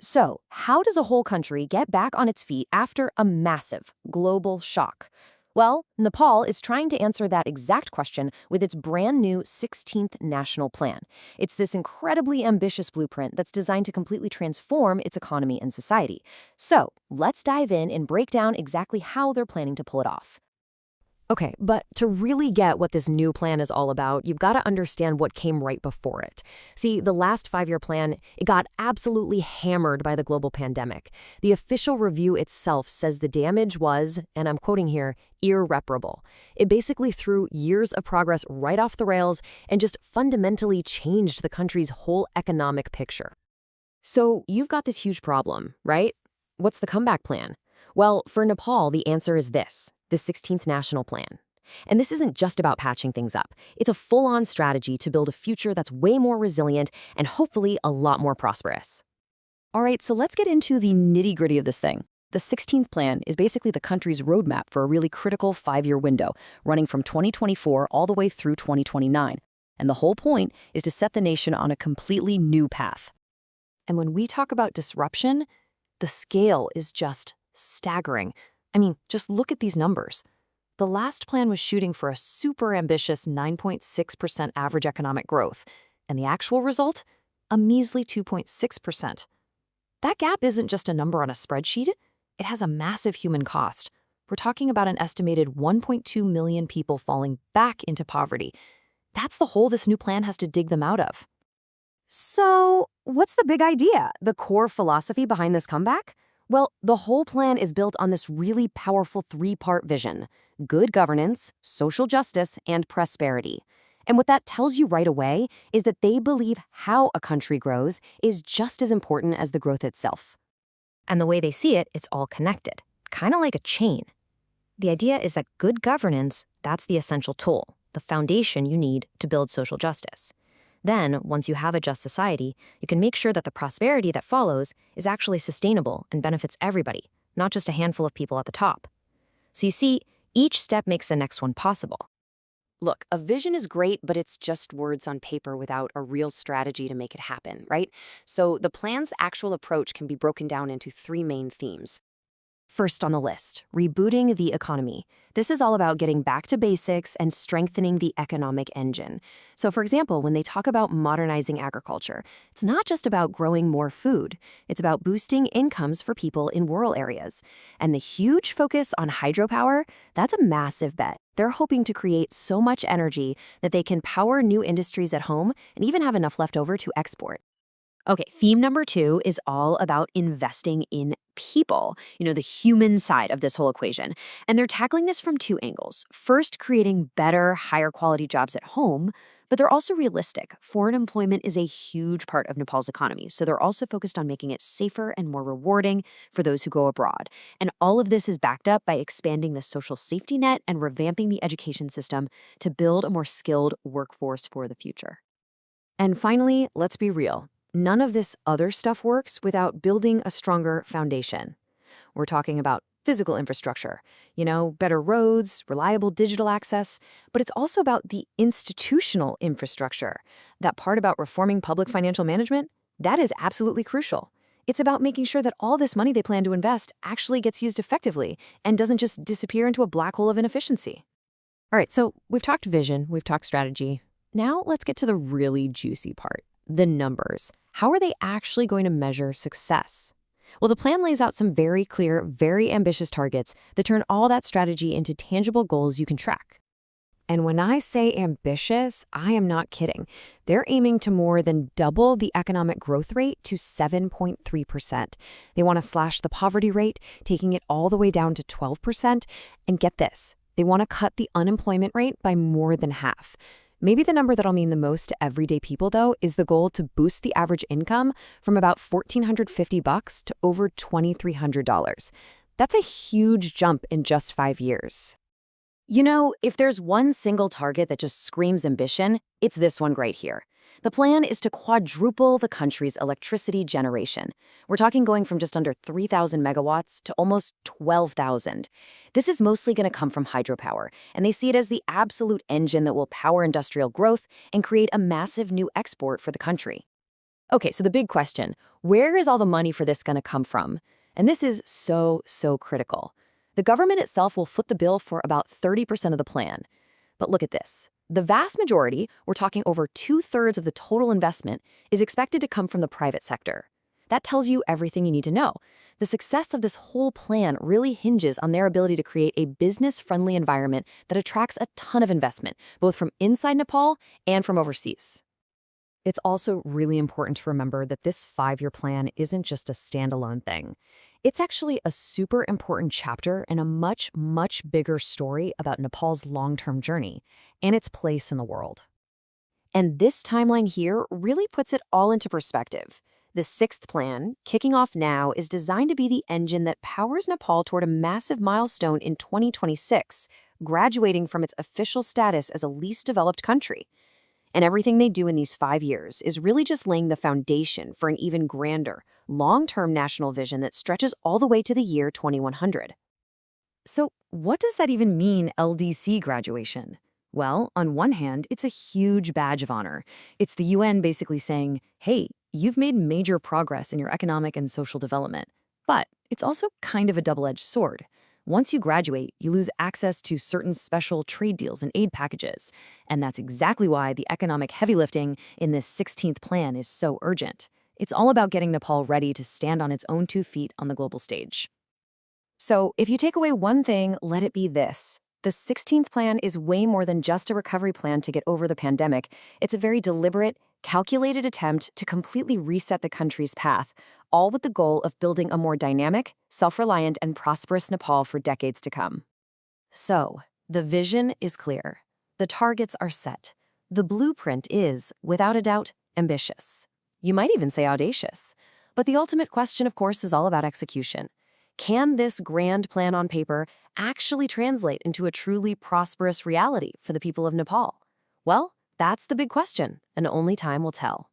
So, how does a whole country get back on its feet after a massive global shock? Well, Nepal is trying to answer that exact question with its brand new 16th National Plan. It's this incredibly ambitious blueprint that's designed to completely transform its economy and society. So, let's dive in and break down exactly how they're planning to pull it off. Okay, but to really get what this new plan is all about, you've got to understand what came right before it. See, the last 5-year plan, it got absolutely hammered by the global pandemic. The official review itself says the damage was, and I'm quoting here, irreparable. It basically threw years of progress right off the rails and just fundamentally changed the country's whole economic picture. So you've got this huge problem, right? What's the comeback plan? Well, for Nepal, the answer is this: the 16th National Plan. And this isn't just about patching things up. It's a full-on strategy to build a future that's way more resilient and hopefully a lot more prosperous. All right, so let's get into the nitty-gritty of this thing. The 16th Plan is basically the country's roadmap for a really critical 5-year window, running from 2024 all the way through 2029. And the whole point is to set the nation on a completely new path. And when we talk about disruption, the scale is just staggering. I mean, just look at these numbers. The last plan was shooting for a super ambitious 9.6% average economic growth, and the actual result? A measly 2.6%. That gap isn't just a number on a spreadsheet, it has a massive human cost. We're talking about an estimated 1.2 million people falling back into poverty. That's the hole this new plan has to dig them out of. So, what's the big idea, the core philosophy behind this comeback? Well, the whole plan is built on this really powerful 3-part vision: good governance, social justice, and prosperity. And what that tells you right away is that they believe how a country grows is just as important as the growth itself. And the way they see it, it's all connected, kind of like a chain. The idea is that good governance, that's the essential tool, the foundation you need to build social justice. Then, once you have a just society, you can make sure that the prosperity that follows is actually sustainable and benefits everybody, not just a handful of people at the top. So you see, each step makes the next one possible. Look, a vision is great, but it's just words on paper without a real strategy to make it happen, right? So the plan's actual approach can be broken down into 3 main themes. First on the list, rebooting the economy. This is all about getting back to basics and strengthening the economic engine. So for example, when they talk about modernizing agriculture, it's not just about growing more food. It's about boosting incomes for people in rural areas. And the huge focus on hydropower, that's a massive bet. They're hoping to create so much energy that they can power new industries at home and even have enough left over to export. Okay, theme number 2 is all about investing in people, the human side of this whole equation. And they're tackling this from 2 angles. First, creating better, higher quality jobs at home, but they're also realistic. Foreign employment is a huge part of Nepal's economy, so they're also focused on making it safer and more rewarding for those who go abroad. And all of this is backed up by expanding the social safety net and revamping the education system to build a more skilled workforce for the future. And finally, let's be real. None of this other stuff works without building a stronger foundation. We're talking about physical infrastructure, better roads, reliable digital access, but it's also about the institutional infrastructure. That part about reforming public financial management, that is absolutely crucial. It's about making sure that all this money they plan to invest actually gets used effectively and doesn't just disappear into a black hole of inefficiency. All right, so we've talked vision, we've talked strategy. Now let's get to the really juicy part. The numbers. How are they actually going to measure success? Well, the plan lays out some very clear, very ambitious targets that turn all that strategy into tangible goals you can track. And when I say ambitious, I am not kidding. They're aiming to more than double the economic growth rate to 7.3%. They want to slash the poverty rate, taking it all the way down to 12%. And get this, they want to cut the unemployment rate by more than half. Maybe the number that'll mean the most to everyday people, though, is the goal to boost the average income from about $1,450 to over $2,300. That's a huge jump in just 5 years. If there's one single target that just screams ambition, it's this one right here. The plan is to quadruple the country's electricity generation. We're talking going from just under 3,000 megawatts to almost 12,000. This is mostly going to come from hydropower, and they see it as the absolute engine that will power industrial growth and create a massive new export for the country. Okay, so the big question, where is all the money for this going to come from? And this is so critical. The government itself will foot the bill for about 30% of the plan. But look at this. The vast majority, we're talking over 2/3 of the total investment, is expected to come from the private sector. That tells you everything you need to know. The success of this whole plan really hinges on their ability to create a business-friendly environment that attracts a ton of investment, both from inside Nepal and from overseas. It's also really important to remember that this 5-year plan isn't just a standalone thing. It's actually a super important chapter in a much bigger story about Nepal's long-term journey and its place in the world. And this timeline here really puts it all into perspective. The 6th plan, kicking off now, is designed to be the engine that powers Nepal toward a massive milestone in 2026, graduating from its official status as a least developed country. And everything they do in these 5 years is really just laying the foundation for an even grander, long-term national vision that stretches all the way to the year 2100. So what does that even mean, LDC graduation? Well, on one hand, it's a huge badge of honor. It's the UN basically saying, hey, you've made major progress in your economic and social development. But it's also kind of a double-edged sword. Once you graduate, you lose access to certain special trade deals and aid packages. And that's exactly why the economic heavy lifting in this 16th plan is so urgent. It's all about getting Nepal ready to stand on its own 2 feet on the global stage. So, if you take away one thing, let it be this. The 16th plan is way more than just a recovery plan to get over the pandemic. It's a very deliberate, calculated attempt to completely reset the country's path, all with the goal of building a more dynamic, self-reliant, and prosperous Nepal for decades to come. So, the vision is clear. The targets are set. The blueprint is, without a doubt, ambitious. You might even say audacious. But the ultimate question, of course, is all about execution. Can this grand plan on paper actually translate into a truly prosperous reality for the people of Nepal? Well, that's the big question, and only time will tell.